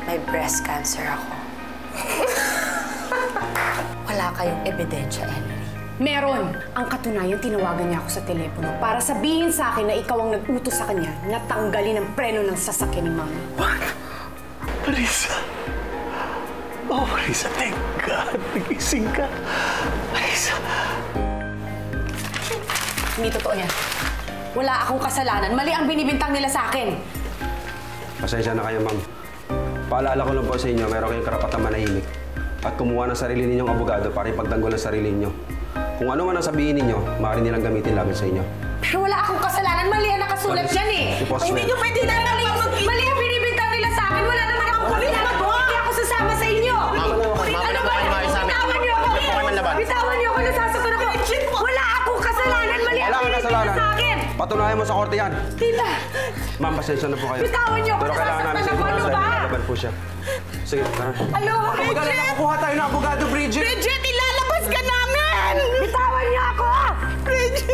may breast cancer ako. Wala kayong ebidensya, Emily. Meron! Ang katunayan, tinawagan niya ako sa telepono para sabihin sa akin na ikaw ang nag-utos sa kanya na tanggalin ang preno ng sasakyan ni Mama. What? Marisa! Oh, Marisa, thank God! Nagising ka! Marisa! Hindi totoo yan. Wala akong kasalanan. Mali ang binibintang nila sa akin. Pasensya na kayo, ma'am. Paalala ko lang po sa inyo, meron kayong karapatang manahimik at kumuha ng sarili ninyong abogado para ipagtanggol ang sarili ninyo. Kung ano man ang sabihin ninyo, maaari nilang gamitin laban sa inyo. Pero wala akong kasalanan. Mali ang nakasulat dyan eh. Hindi nyo pwede na Mali ang binibintang nila sa akin. Wala naman akong kasalanan. Hindi ako sasama sa inyo. Ano ba? Bitawan niyo ako. Bitawan niyo ako. Nasasaktan ako. Wala akong kasalanan. Mali ang binibintang sa akin. Patunayan mo sa korte yan. Tita. Ma'am, pasensya na po kayo. Bitawan niyo ako. Pero kailangan namin sa Nasasaktan ako. Ano ba? laban po siya. Sige, tara. Alo, Bridget! Kukuha tayo ng abogado, Bridget! Bridget, ilalabas ka namin! Bitawan niyo ako! Bridget!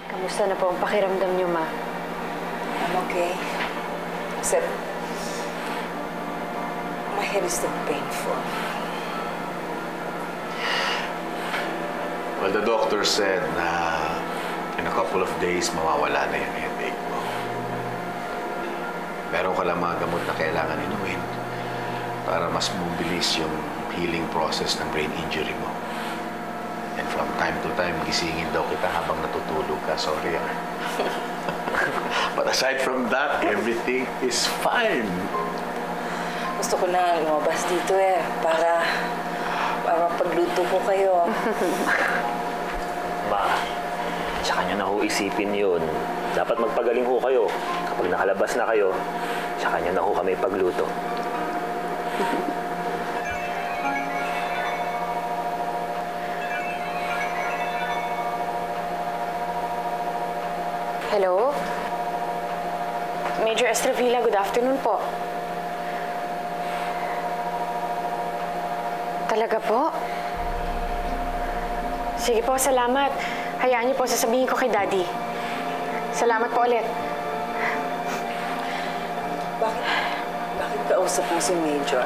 Kamusta na po ang pakiramdam niyo, Ma? I'm okay. Except, my head is still painful. Well, the doctor said na in a couple of days, mawawala na yung headache mo. Meron ka lang mga gamot na kailangan inumin para mas mabilis yung healing process ng brain injury mo. And from time to time, gisingin daw kita habang natutulog ka. Sorry, ah. But aside from that, everything is fine. Gusto ko na lumabas dito eh, para pagluto ko kayo. Ma, tsaka nyo na ho isipin yun. Dapat magpagaling ho kayo. Kapag nakalabas na kayo, tsaka nyo na ho kami pagluto. Hello? Major Estravilla, good afternoon po. Talaga po? Sige po, salamat. Hayaan niyo po, sasabihin ko kay Daddy. Salamat po ulit. Bakit kausap mo si Major?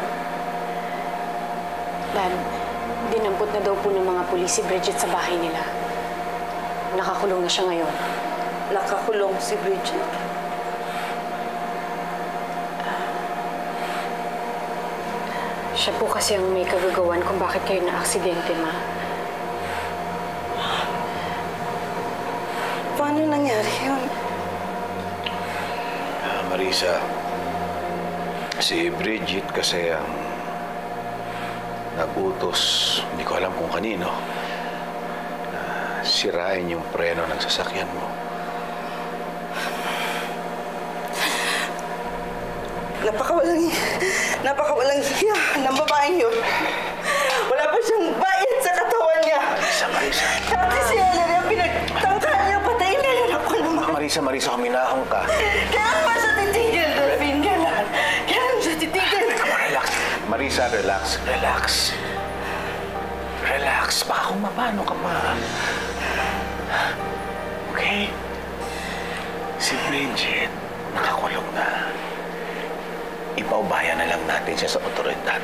Dad, dinampot na daw po ng mga pulis si Bridget sa bahay nila. Nakakulong na siya ngayon. Nakakulong si Bridget? Siya po kasi ang may kagagawan kung bakit kayo na-aksidente, Ma. Paano nangyari yun? Marisa, si Bridget kasi ang nag-utos, hindi ko alam kung kanino, na sirain yung preno ng sasakyan mo. Napakawalang hiya ng babaeng yun. Wala pa siyang bayad sa katawan niya. Marisa. Dati si Ellery ang pinagtangkaan niya, patayin na yun ako naman. Marisa, huminahon ka. Kaya naman siya titigil, Delphine. Kaya naman siya titigil. Relax. Marisa, relax. Relax. Baka kung mapano ka pa. Okay? Si Bridget, nakakulong na. Ipaubayan na lang natin siya sa otoridad.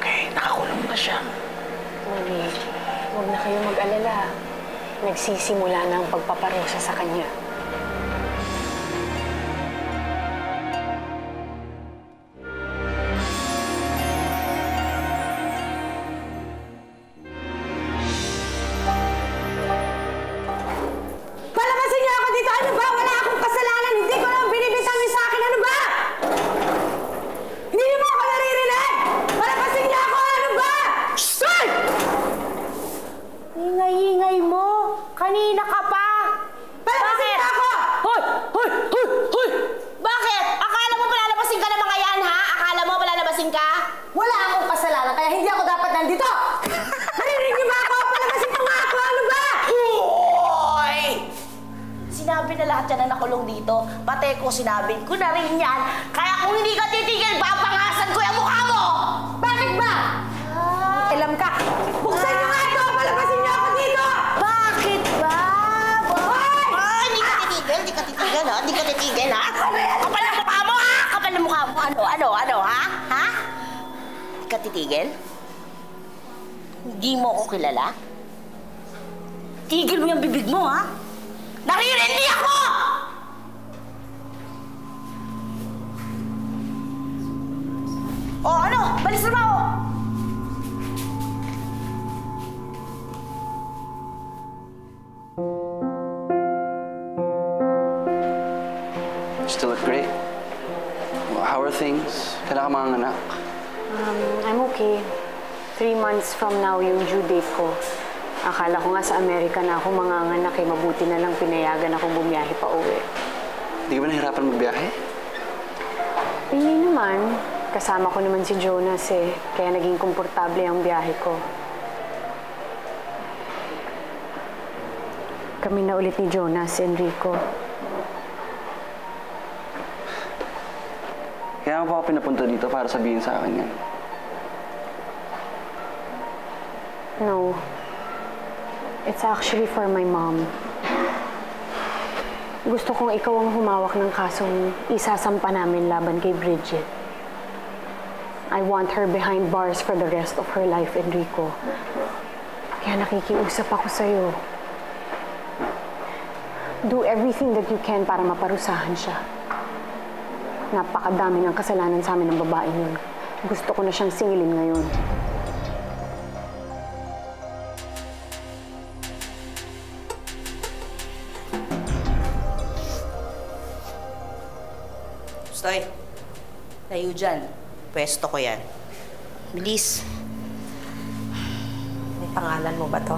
Okay? Nakakulong na siya. Mami, huwag na kayo mag-alala. Nagsisimula na ang pagpaparusa sa kanya. Palabasin niyo ako dito! Ano ba? Wala akong kasalanan! Hindi ko lang binibintang niyo sa akin! Ano ba? Hindi niyo mo ako naririnig! Palabasin niyo ako! Ano ba? Shhh! Ingay-ingay mo! Kanina ka pa! Palabasin niyo ako! Hoy! Bakit? Akala mo palalabasin ka ng mga yan, ha? Akala mo palalabasin ka? Wala akong kasalanan, kaya hindi ako dapat nandito! Narinig niyo ba ako? Palabasin mo nga ako! Ano ba? Hoy! Sinabi na lahat yan na nakulong dito. Pati ko sinabi ko na rin yan. Kaya kung hindi ka titigil, papangasan ko yung mukha mo! Bakit ba? Ilam ka! Buksan niyo nga ito! Palabasin niyo ako dito! Ano, ha? Ha? Hindi ka titigil? Hindi mo ako kilala? Tigil mo yung bibig mo, ha? Naririndi ako! O ano? Balis na ba ako? You still look great. How are things? Kailan ka mga anak? I'm okay. 3 months from now yung due date ko. Akala ko nga sa Amerika na ako manganganak eh. Mabuti na lang pinayagan akong bumiyahe pa uwi. Hindi ka ba nahirapan magbiyahe? Hindi naman. Kasama ko naman si Jonas eh. Kaya naging komportable ang biyahe ko. Kami na ulit ni Jonas, Enrico. Kaya nga pa ako pinapunta dito para sabihin sa akin yan. No. It's actually for my mom. Gusto kong ikaw ang humawak ng kasong isasampa namin laban kay Bridget. I want her behind bars for the rest of her life, Enrico. Kaya nakikiusap ako sa'yo. Do everything that you can para maparusahan siya. Napakadami ng kasalanan sa amin ng babaeng yun. Gusto ko na siyang singilin ngayon. Stoy, tayo dyan. Pwesto ko yan. Bilis. May pangalan mo ba to?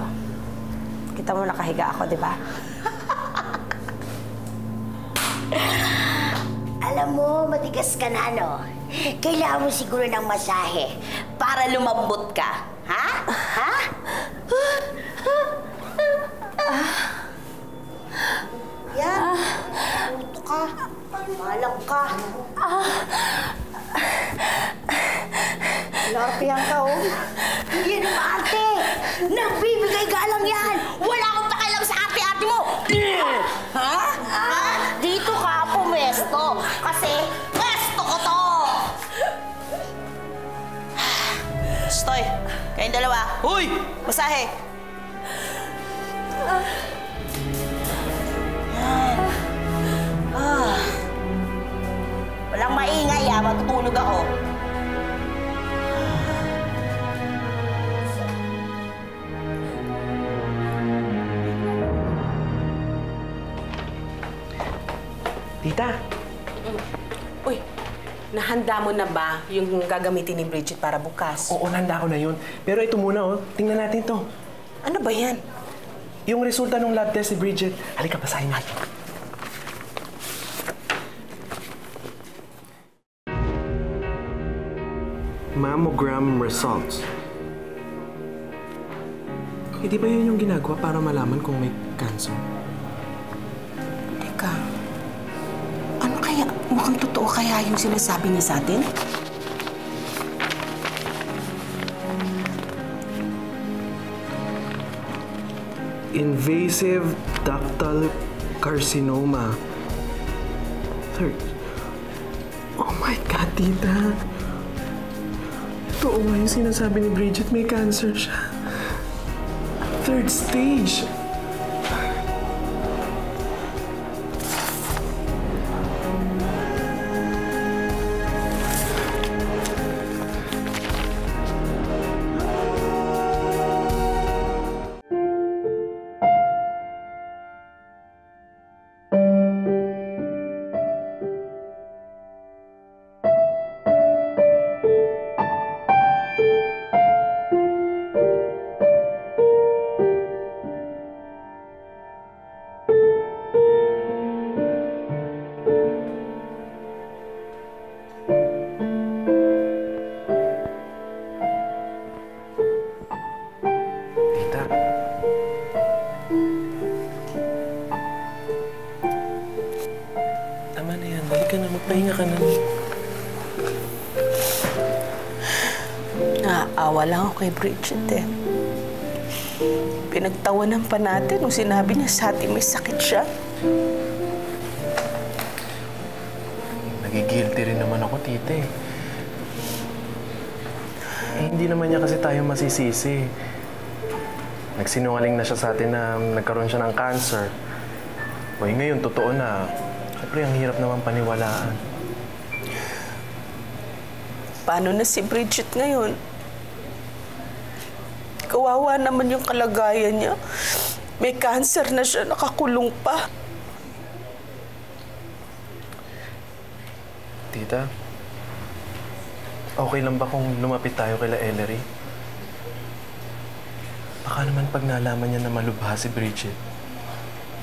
Kita mo nakahiga ako, di ba? Alam mo, matigas ka na, no? Kailangan mo siguro ng masahe para lumambot ka. Ha? Ha? Yan. Puto ka. Malang ka. Larpihan ka, oh. Yan ang ate. Nagbibigay galang yan. Wala akong pakialam sa ate-ate mo. Ha? Ha? Dito ka pumesto. Kasi pwesto ko to. Stoy, kayong dalawa. Huy! Masahe. Yan. Walang maingay, ha? Matutulog ako. Tita. Uy, nahanda mo na ba yung gagamitin ni Bridget para bukas? Oo, nanda ko na yun. Pero ito muna, oh. Tingnan natin to. Ano ba yan? Yung resulta ng lab test ni Bridget. Halika, basahin natin. Mammogram results. Hindi ba yun yung ginagawa para malaman kung may cancer? Teka, ano kaya? Mukhang totoo kaya yung sinasabi niya sa atin? Invasive ductal carcinoma. Third. Oh my God, tita. Totoo nga yung sinasabi ni Bridget, may cancer siya. 3rd stage. Tama na yan. Balik ka na. Magpahinga ka na. Naaawa lang ako kay Bridget eh. Pinagtawanan pa natin nung sinabi niya sa atin may sakit siya. Nagigilty rin naman ako, tita eh. Hindi naman niya kasi tayo masisisi. Nagsinungaling na siya sa atin na nagkaroon siya ng cancer. Boy, ngayon, totoo na. Siyempre, ang hirap naman paniwalaan. Paano na si Bridget ngayon? Kawawa naman yung kalagayan niya. May cancer na siya, nakakulong pa. Tita, okay lang ba kung lumapit tayo kila Ellery? Baka naman pag nalaman niya na malubha si Bridget,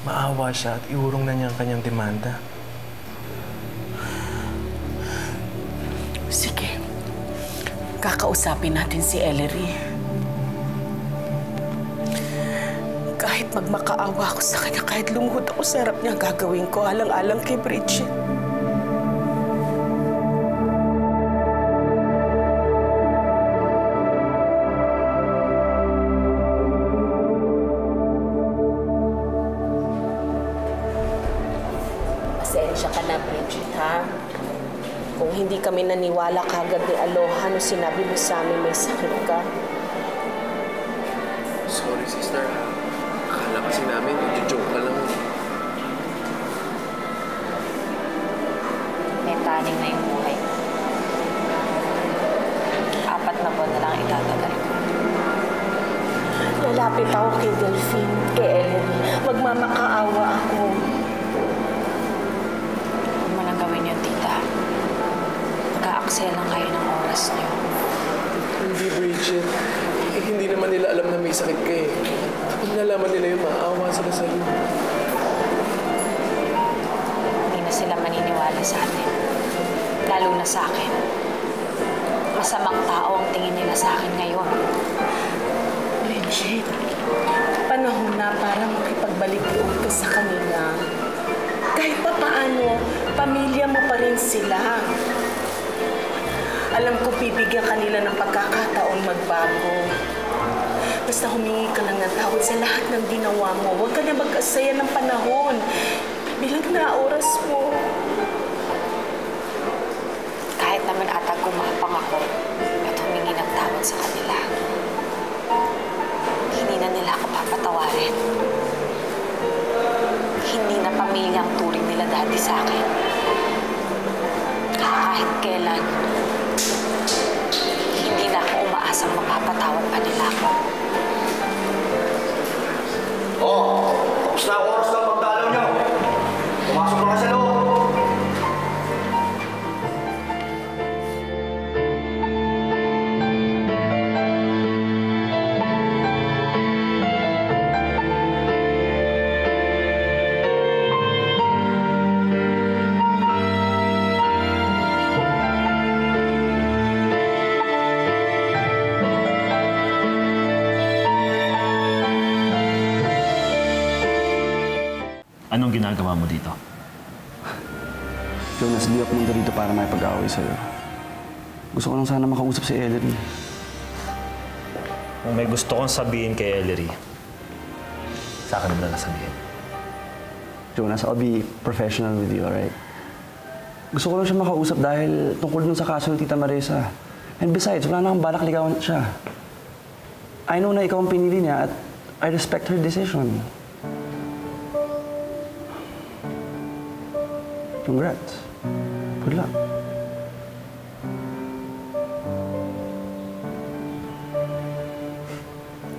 maawa siya at iurong na niya ang kanyang demanda. Sige. Kakausapin natin si Ellery. Kahit magmakaawa ako sa kanya, kahit lumuhod ako sa harap niya, gagawin ko alang-alang kay Bridget. Pasensya ka na, Bridget, ha? Kung hindi kami naniwala kagad ni Aloha nung sinabi mo sa amin may sakit ka. Sorry, sister. Akala kasi namin, nag-joke ka lang. May taning na yung buhay. 4 na buwan na lang itatagal ko. Lalapit ako kay Delphine, kay Ellery. Magmamakaawa ako. Huwag mo nang gawin yun, tita. Mag-aaksaya lang kayo ng oras niyo. Hindi, Bridget. Hindi naman nila alam na may sakit ka eh. Kung nalaman nila yun, maawa sila sa'yo. Hindi na sila maniniwala sa atin. Lalo na sa akin. Masamang tao ang tingin nila sa akin ngayon. Bridget, panahon na para makipagbalik loob ka sa kanila. Kahit pa paano, pamilya mo pa rin sila. Alam ko bibigyan kanila ng pagkakataon magbago. Basta humingi ka lang ng tawad sa lahat ng ginawa mo. Huwag ka na mag-asaya ng panahon. Bilang na oras mo. Kahit naman ata gumapang ako at humingi ng tawad sa kanila, hindi na nila ako papatawarin. Hindi na pamilya ang turing nila dati sa akin. Kahit kailan, hindi na ako umaasang mapapatawad pa nila ako. Tapos na ang oras ng pagdalaw niyo. Pumasok na sa loob. Anong ginagawa mo dito? Jonas, di ako nandito para may pag-aaway sa'yo. Gusto ko lang sana makausap si Ellery. Kung may gusto kong sabihin kay Ellery, sa akin mo na sabihin. Jonas, I'll be professional with you, alright? Gusto ko lang siya makausap dahil tungkol dun sa kaso ni Tita Marisa. And besides, wala na akong balak ligawan siya. I know na ikaw ang pinili niya at I respect her decision. Congrats. Good luck.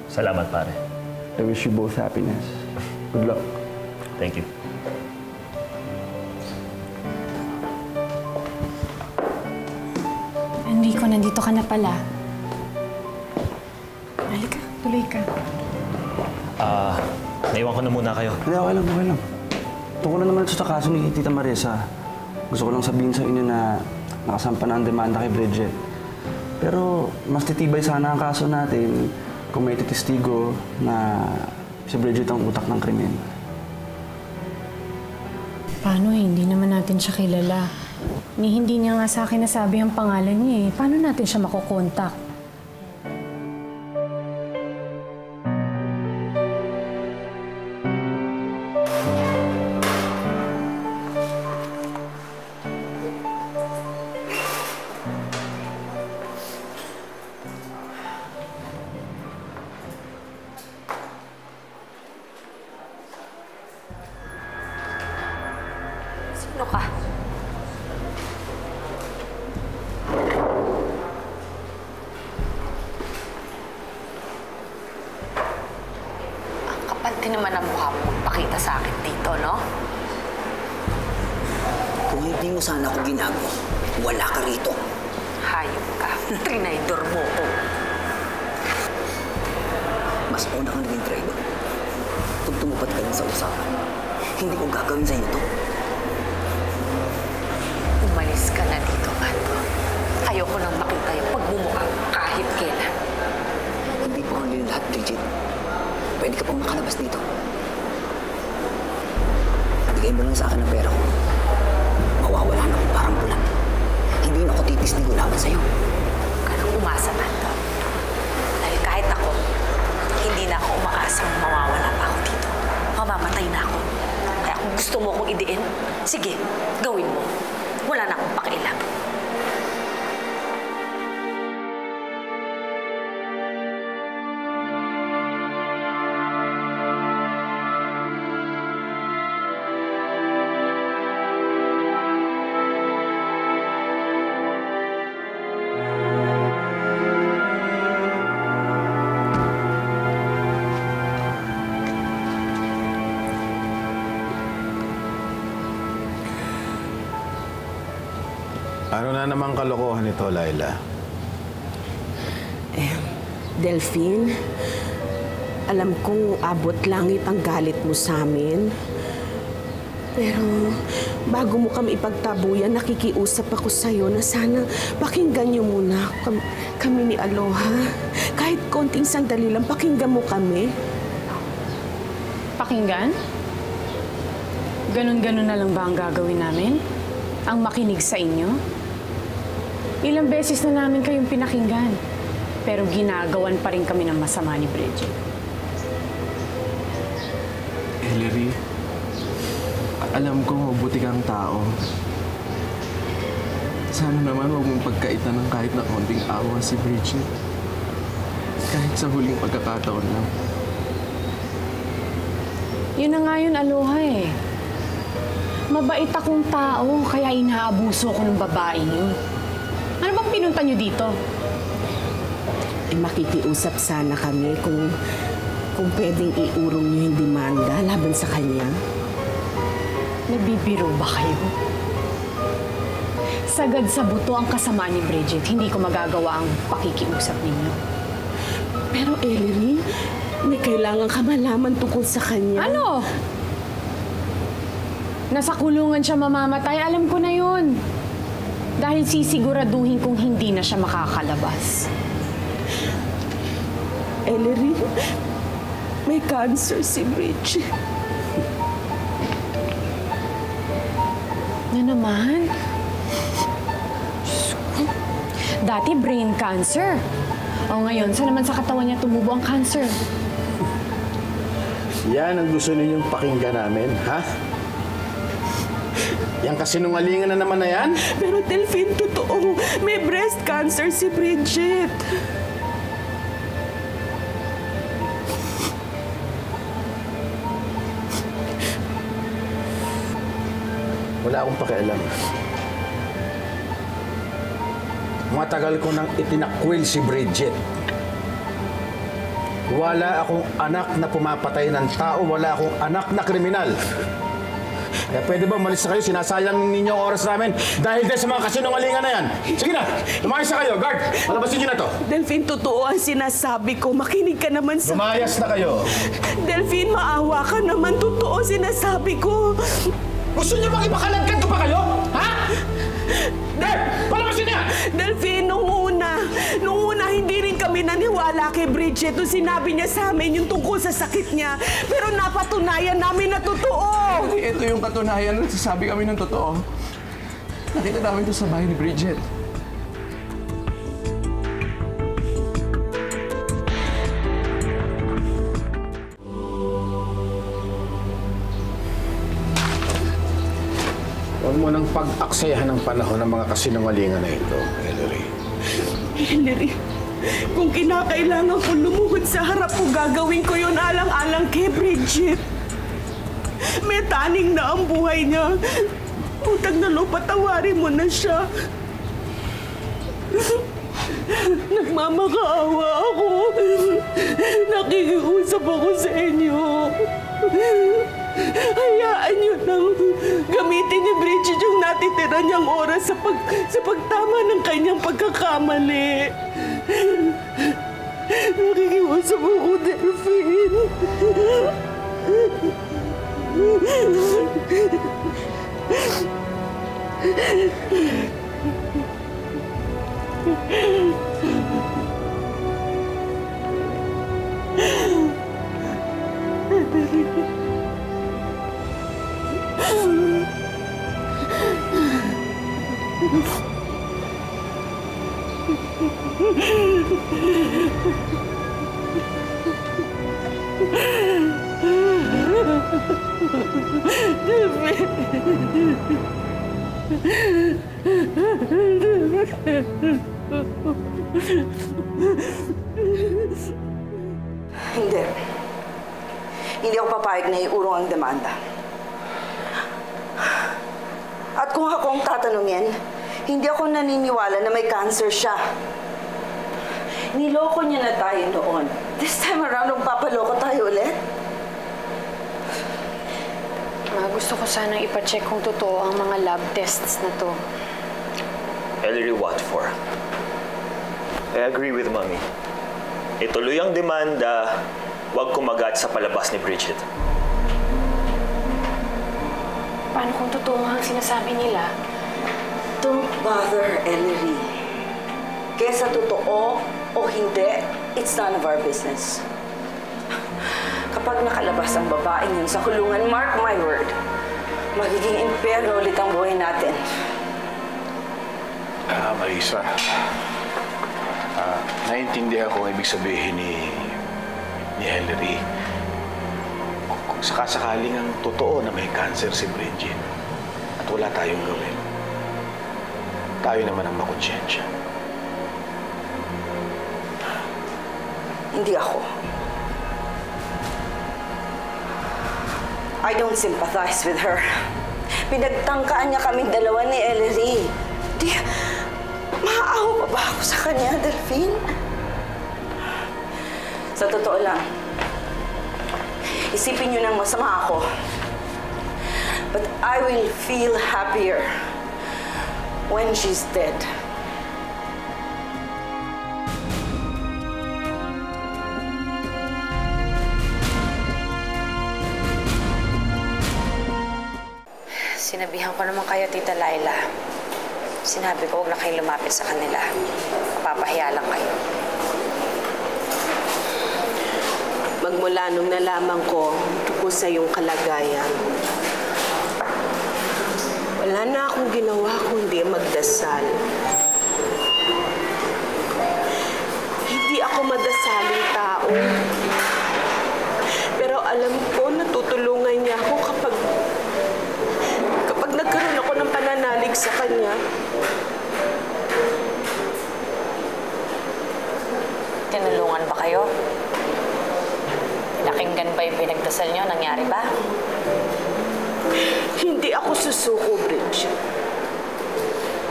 Salamat, pare. I wish you both happiness. Good luck. Thank you. Enrico, nandito ka na pala. Halika, tuloy ka. Naiwan ko na muna kayo. Hindi, okay lang, okay lang. Tungkol na naman ito sa kaso ni Tita Marisa. Gusto ko lang sabihin sa inyo na nakasampa na ang demanda kay Bridget. Pero mas titibay sana ang kaso natin kung may testigo na si Bridget ang utak ng krimen. Paano hindi naman natin siya kilala? Hindi niya nga sa akin nasabi ang pangalan niya eh. Paano natin siya makokontak? Ano ka? Ang kapal din naman ang mukha mo magpakita sa akin dito, no? Kung hindi mo sana ako ginagawa, wala ka rito. Hayop ka. Trinaydor mo ko. Mas una kang naging driver. Kung tumupad ka lang sa usapan, hindi ko gagawin sa'yo to. Umalis ka na dito, Mando. Ayoko nang makita yung pagmumukha kahit kailan. Hindi po ang lahat, Bridget. Pwede ka pang makalabas dito. Bigay mo lang sa akin ang pera ko. Mawawala na akong parang bulan. Hindi na ako titisnig laban sa'yo. Huwag ka nang umasa, Mando. Dahil kahit ako, hindi na ako umaasang mawawala pa ako dito. Mamamatay na ako. Kaya kung gusto mo akong idiin, sige, gawin mo. Wala na akong pakialam. Ano na namang kalokohan ito, Laila? Delphine, alam kong abot langit ang galit mo sa amin. Pero bago mo kami ipagtabuyan, nakikiusap ako sa'yo na sana pakinggan niyo muna kami ni Aloha. Kahit konting sandali lang, pakinggan mo kami. Pakinggan? Ganon-ganon na lang ba ang gagawin namin? Ang makinig sa inyo? Ilang beses na namin kayong pinakinggan, pero ginagawan pa rin kami ng masama ni Bridget. Hillary, alam ko mabuti kang tao. Sana naman huwag mong pagkaitan ng kahit na konting awa si Bridget. Kahit sa huling pagkakataon lang. Yun na nga yun, Aloha eh. Mabait akong tao, kaya inaabuso ko ng babaeng yun. Ano bang pinunta niyo dito? Makikiusap sana kami kung pwedeng iurong niyo yung demanda laban sa kanya. Nagbibiro ba kayo? Sagad sa buto ang kasama ni Bridget. Hindi ko magagawa ang pakikiusap ninyo. Pero Ellery, may kailangan ka malaman tungkol sa kanya. Ano? Nasa kulungan siya mamamatay. Alam ko na yun. Dahil sisiguraduhin kung hindi na siya makakalabas. Ellery, may cancer si Bridget. Na naman? Dati brain cancer. O ngayon, saan naman sa katawan niya tumubo ang cancer? Yan ang gusto ninyong pakinggan namin, ha? Yang kasinungalingan na naman na yan? Pero Delphine, totoo. May breast cancer si Bridget. Wala akong pakialam. Matagal ko nang itinakwil si Bridget. Wala akong anak na pumapatay ng tao. Wala akong anak na kriminal. Kaya pwede ba umalis na kayo? Sinasayang ninyo ang oras namin dahil sa mga kasinungalingan na yan. Sige na, lumayas na kayo. Guard, palabasin nyo na to. Delphine, totoo ang sinasabi ko. Makinig ka naman sa... Lumayas na kayo. Delphine, maawa ka naman. Totoo sinasabi ko. Gusto nyo bang ipakalagkan ko pa kayo? Ha? Guard, palabasin niya! Delphine, nung una, hindi rin kami naniwala kay Bridget nung sinabi niya sa amin yung tungkol sa sakit niya. Pero napatunayan namin na totoo. Ito yung katunayan na sasabi kami ng totoo. Nakita namin ito sa bahay ni Bridget. Huwag mo nang pag-aksayahan ng panahon ng mga kasinungalingan na ito, Ellery. Ellery, kung kinakailangan ko lumuhod sa harap ko, gagawin ko yun alang-alang kay Bridget. May taning na ang buhay niya. utang na loob, patawarin mo na siya. Nagmamakaawa ako. Nakikiusap ako sa inyo. Hayaan niyo nang gamitin ni Bridget yung natitira niyang oras sa pagtama ng kanyang pagkakamali. Nakikiusap ako, Delphine. Hindi. Hindi ako papayag na iurong ang demanda. At kung ako ang tatanungin, hindi ako naniniwala na may cancer siya. Niloko niya na tayo noon. This time around, papaloko tayo ulit? Gusto ko sanang ipacheck kung totoo ang mga lab tests na to. Ellery, what for? I agree with Mommy. Ituloy ang demanda, huwag kumagat sa palabas ni Bridget. Paano kung totoo ang sinasabi nila? Don't bother, Ellery. Kesa totoo o hindi, it's none of our business. Kapag nakalabas ang babaeng yun sa kulungan, mark my word, magiging impyerno ulit ang buhay natin. Marisa, naiintindihan ko ang ibig sabihin ni Ellery. Kung sakasakaling ang totoo na may cancer si Bridget at wala tayong gawin, tayo naman ang makonsyensya. Hindi ako. I don't sympathize with her. Pinagtangkaan niya kaming dalawa ni Ellery. Maaawa pa ba ako sa kanya, Delphine? Sa totoo lang, isipin niyo nang masama ako. But I will feel happier when she's dead. Sinabihan ko naman kayo, Tita Laila. Sinabi ko, huwag na kayo lumapit sa kanila. Mapapahiya lang kayo. Magmula nung nalaman ko tungkol sa iyong kalagayan, wala na akong ginawa kundi magdasal. Hindi ako madasaling tao. Pero alam ko, natutulungan niya ako kapag nagkaroon ako ng pananalig sa kanya. Tinulungan ba kayo? Pinakinggan ba yung pinagdasal niyo? Nangyari ba? Hindi ako susuko, Bridget.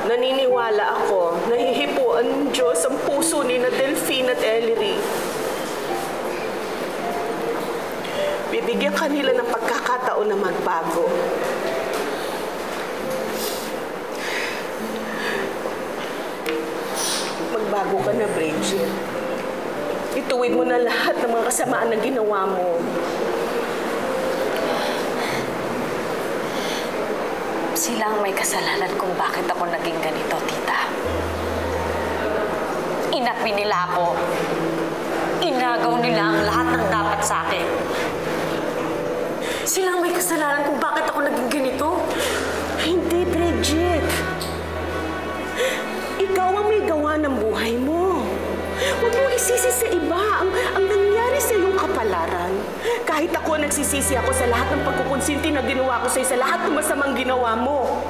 Naniniwala ako na hihipuan ng Diyos ang puso ni na Delphine at Ellery. Bibigyan kanila ng pagkakataon na magbago. Magbago ka na, Bridget. Ituwid mo na lahat ng mga kasamaan na ginawa mo. Sila ang may kasalanan kung bakit ako naging ganito, Tita. Inapi nila ako. Inagaw nila ang lahat ng dapat sa akin. Sila ang may kasalanan kung bakit ako naging ganito. Hindi, Bridget. Ikaw ang may gawa ng buhay mo. Huwag mo isisi sa iba ang nangyari sa iyong kapalaran. Kahit ako, nagsisisi ako sa lahat ng pagkukonsinti na ginawa ko sa'yo, sa lahat ng masamang ginawa mo.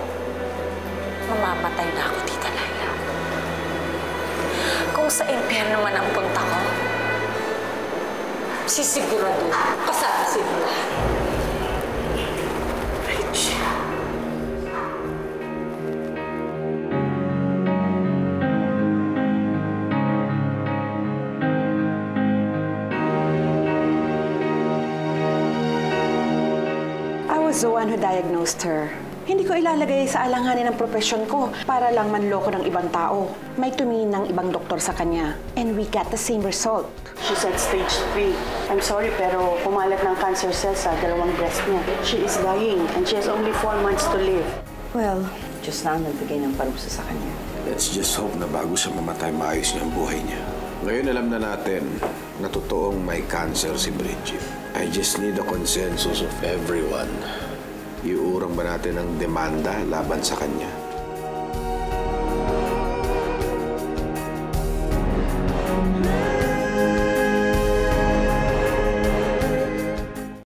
Mamamatay na ako, Tita Laila. Kung sa impyerno man ang punta ko, sisigurado, kasalasin mo lahat. Bridget. was the one who diagnosed her. Hindi ko ilalagay sa alanganin ng profesyon ko para lang manloko ng ibang tao. May tumingin ng ibang doktor sa kanya. And we got the same result. She said stage 3. I'm sorry pero pumalat ng cancer cells sa dalawang breast niya. She is dying and she has only 4 months to live. Well, Diyos na ang nagbigay ng parusa sa kanya. Let's just hope na bago siya mamatay, maayos niya ang buhay niya. Ngayon alam na natin na totoong may cancer si Bridget. I just need a consensus of everyone. Iurang ba natin ang demanda laban sa kanya?